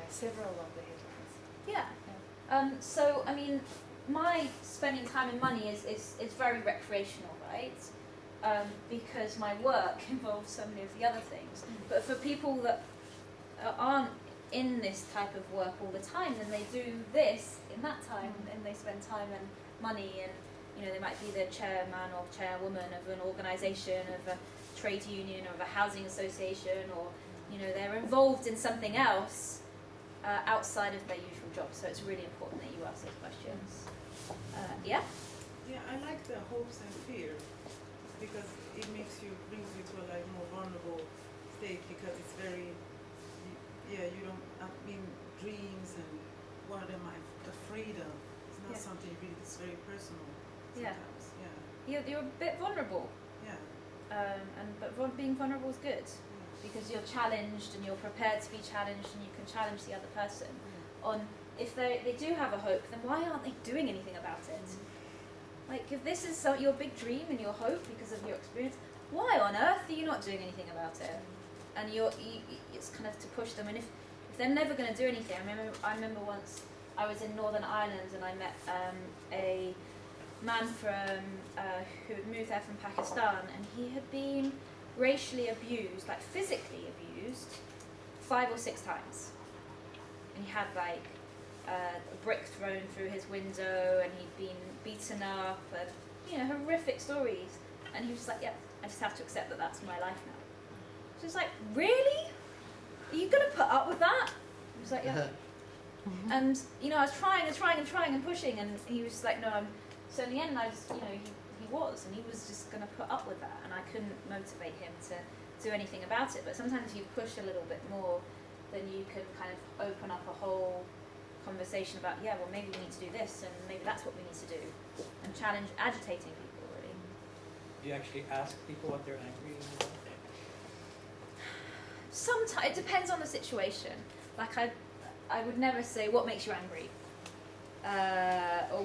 several of the headlines. Yeah. So, I mean, my spending time and money is very recreational, right? Because my work involves so many of the other things. But for people that aren't in this type of work all the time, then they do this in that time, and they spend time and money, and they might be the chairman or chairwoman of an organisation, of a trade union, or of a housing association, or they're involved in something else outside of their usual job. So it's really important that you ask those questions. Yeah? Yeah, I like the hopes and fear, because it brings you to a more vulnerable state, because it's very, dreams and what am I afraid of? It's not something really, it's very personal sometimes. Yeah. You're a bit vulnerable. Yeah. But being vulnerable is good, because you're challenged and you're prepared to be challenged, and you can challenge the other person on, if they do have a hope, then why aren't they doing anything about it? Like, if this is your big dream and your hope because of your experience, why on earth are you not doing anything about it? And it's kind of to push them. And if they're never going to do anything, I remember once I was in Northern Ireland, and I met a man who had moved there from Pakistan, and he had been racially abused, like physically abused, 5 or 6 times. And he had a brick thrown through his window, and he'd been beaten up, and horrific stories. And he was just like, yeah, I just have to accept that that's my life now. So it's like, really? Are you going to put up with that? He was like, yeah. And I was trying and pushing, and he was just like, no, so in the end, I just, he was just going to put up with that, and I couldn't motivate him to do anything about it. But sometimes if you push a little bit more, then you can kind of open up a whole conversation about, well, maybe we need to do this, and maybe that's what we need to do, and challenge agitating people, really. Do you actually ask people what they're angry about? Sometimes it depends on the situation. Like I would never say what makes you angry, or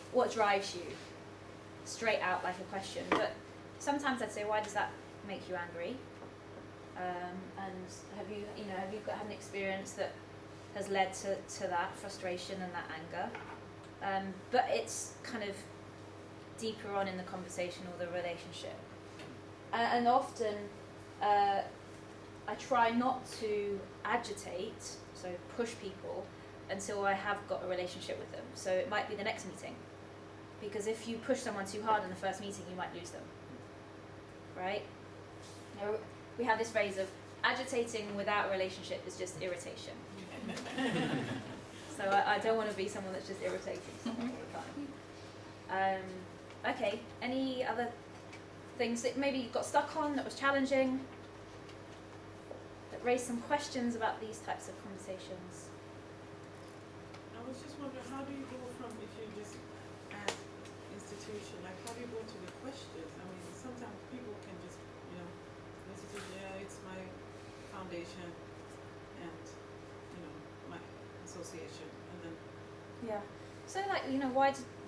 what drives you, straight out like a question. But sometimes I'd say, why does that make you angry? And have you had an experience that has led to that frustration and that anger? But it's kind of deeper on in the conversation or the relationship. And often I try not to agitate, so push people, until I have got a relationship with them. So it might be the next meeting. Because if you push someone too hard in the first meeting, you might lose them. Right? We have this phrase of agitating without a relationship is just irritation. So I don't want to be someone that's just irritating someone all the time. Okay, any other things that maybe you got stuck on that was challenging, that raised some questions about these types of conversations? I was just wondering, how do you go from, if you just ask institution, like how do you go to the questions? I mean, sometimes people can just, institution, it's my foundation and, my association, and then... Yeah. So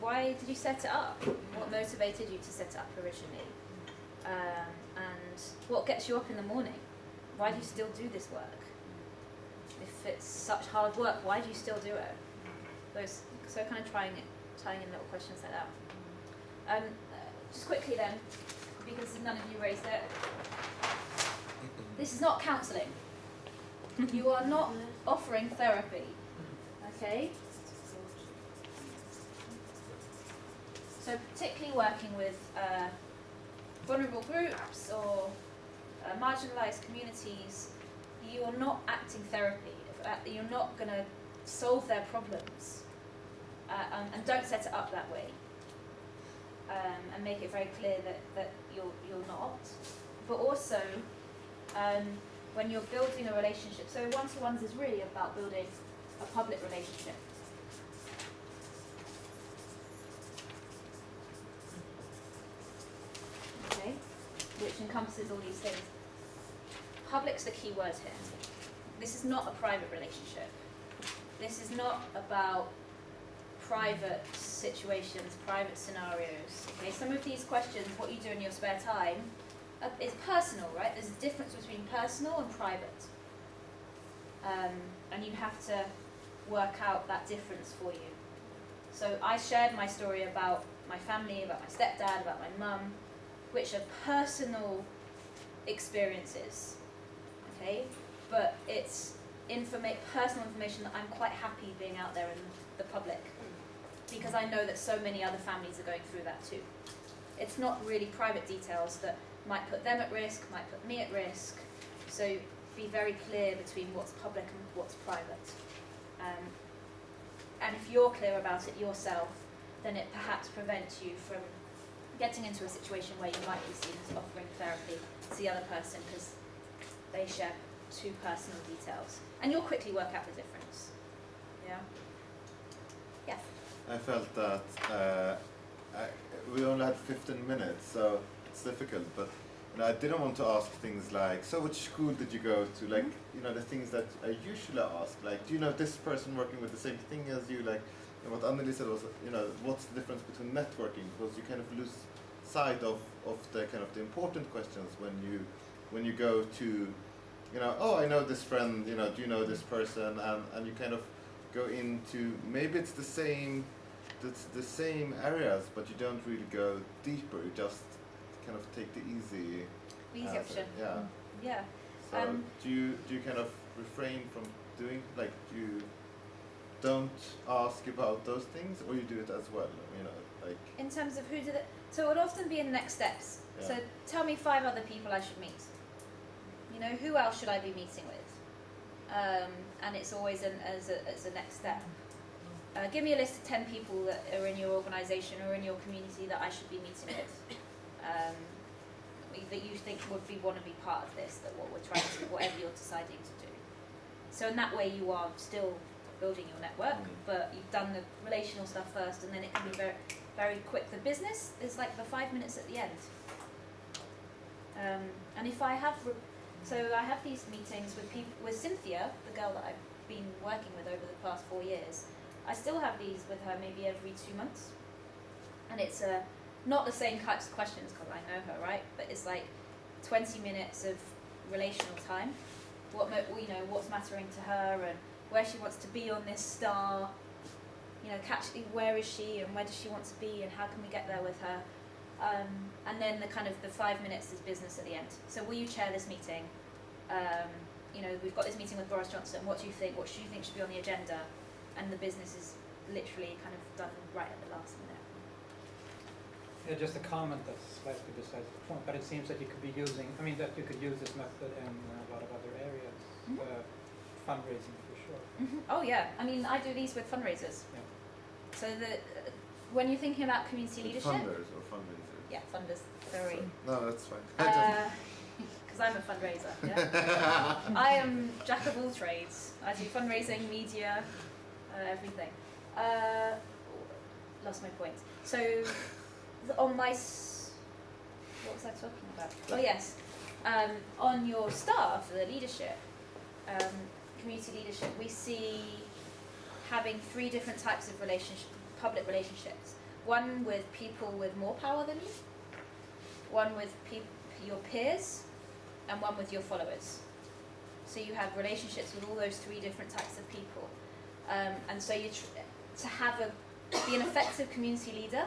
why did you set it up? What motivated you to set it up originally? And what gets you up in the morning? Why do you still do this work? If it's such hard work, why do you still do it? So kind of tying in little questions like that. Just quickly then, because none of you raised it, this is not counselling. You are not offering therapy, okay? So particularly working with vulnerable groups or marginalised communities, you are not acting therapy. You're not going to solve their problems, and don't set it up that way. And make it very clear that you're not. But also, when you're building a relationship, so one-to-ones is really about building a public relationship. Okay, which encompasses all these things. Public's the key word here. This is not a private relationship. This is not about private situations, private scenarios. Okay, some of these questions, what you do in your spare time, is personal, right? There's a difference between personal and private. and you have to work out that difference for you. So I shared my story about my family, about my stepdad, about my mum, which are personal experiences, okay? But it's personal information that I'm quite happy being out there in the public, because I know that so many other families are going through that too. It's not really private details that might put them at risk, might put me at risk, so be very clear between what's public and what's private. And if you're clear about it yourself, then it perhaps prevents you from getting into a situation where you might be seen as offering therapy to the other person because they share too personal details. And you'll quickly work out the difference. Yeah? Yes? I felt that we only had 15 minutes, so it's difficult, but I didn't want to ask things like, so which school did you go to? Like, the things that I usually ask, like, do you know this person working with the same thing as you? Like, what Anneli said was, what's the difference between networking? Because you kind of lose sight of the kind of the important questions when you go to, oh, I know this friend, do you know this person? And you kind of go into, maybe it's the same areas, but you don't really go deeper. You just kind of take the easy option. Yeah. Yeah. So do you kind of refrain from doing, like, you don't ask about those things, or you do it as well? Like in terms of who did it, so it would often be in the next steps. Yeah. So tell me 5 other people I should meet. Who else should I be meeting with? And it's always as a next step. Give me a list of 10 people that are in your organisation or in your community that I should be meeting with. That you think want to be part of this, that what we're trying to, whatever you're deciding to do. So in that way you are still building your network, but you've done the relational stuff first, and then it can be very, very quick. The business is like the 5 minutes at the end. And if I have, I have these meetings with Cynthia, the girl that I've been working with over the past 4 years. I still have these with her maybe every 2 months, and it's not the same types of questions because I know her, right? But it's like 20 minutes of relational time. What's mattering to her and where she wants to be on this star. Where is she and where does she want to be and how can we get there with her? And then the 5 minutes is business at the end. So will you chair this meeting? We've got this meeting with Boris Johnson. What do you think? What do you think should be on the agenda? And the business is literally kind of done right at the last minute. Yeah, just a comment that's slightly besides the point, but it seems that you could be using, that you could use this method in a lot of other areas, fundraising for sure. Oh yeah, I do these with fundraisers. Yeah. So when you're thinking about community leadership. Funders or fundraisers? Yeah, funders. Sorry. No, that's fine. Because I'm a fundraiser. Yeah. I am jack of all trades. I do fundraising, media, everything. Lost my point. So on my, what was I talking about? Oh yes, on your staff, the leadership, community leadership, we see having 3 different types of public relationships. One with people with more power than you, one with your peers, and one with your followers. So you have relationships with all those 3 different types of people. And so be an effective community leader,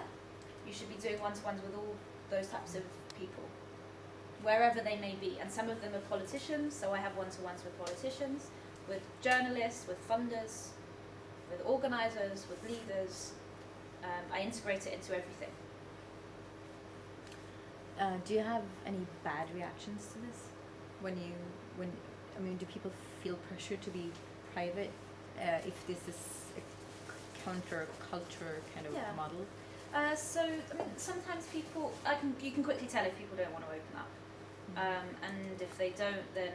you should be doing one-to-ones with all those types of people, wherever they may be. And some of them are politicians, so I have one-to-ones with politicians, with journalists, with funders, with organisers, with leaders. I integrate it into everything. Do you have any bad reactions to this? Do people feel pressure to be private if this is a counter-culture kind of model? Sometimes people, you can quickly tell if people don't want to open up, and if they don't, then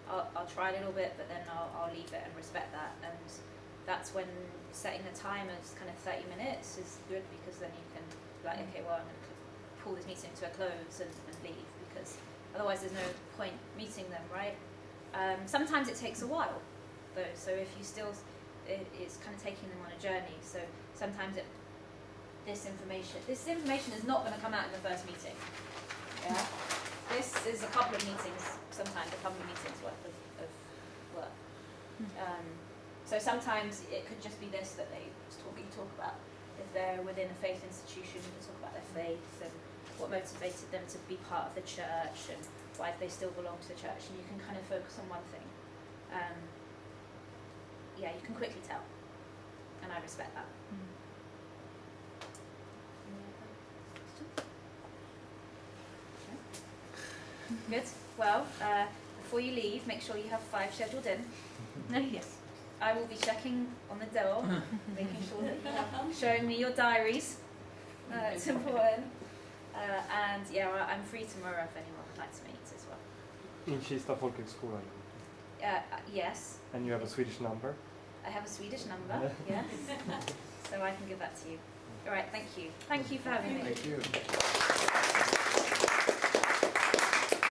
I'll try a little bit, but then I'll leave it and respect that. And that's when setting the time as kind of 30 minutes is good, because then you can be like, okay, well, I'm going to pull this meeting to a close and leave, because otherwise there's no point meeting them, right? Sometimes it takes a while, though. So if you still, it's kind of taking them on a journey. So sometimes this information is not going to come out in the first meeting. Yeah, this is a couple of meetings, sometimes a couple of meetings worth of work. So sometimes it could just be this that they talk about. If they're within a faith institution, you talk about their faith and what motivated them to be part of the church and why they still belong to the church, and you can kind of focus on one thing. Yeah, you can quickly tell, and I respect that. Good. Well, before you leave, make sure you have 5 scheduled in. Yes. I will be checking on the door, making sure that you have showing me your diaries. It's important. And yeah, I'm free tomorrow if anyone would like to meet as well. In Kista folkhögskola. Yes. And you have a Swedish number? I have a Swedish number, yes. So I can give that to you. All right, thank you. Thank you for having me. Thank you.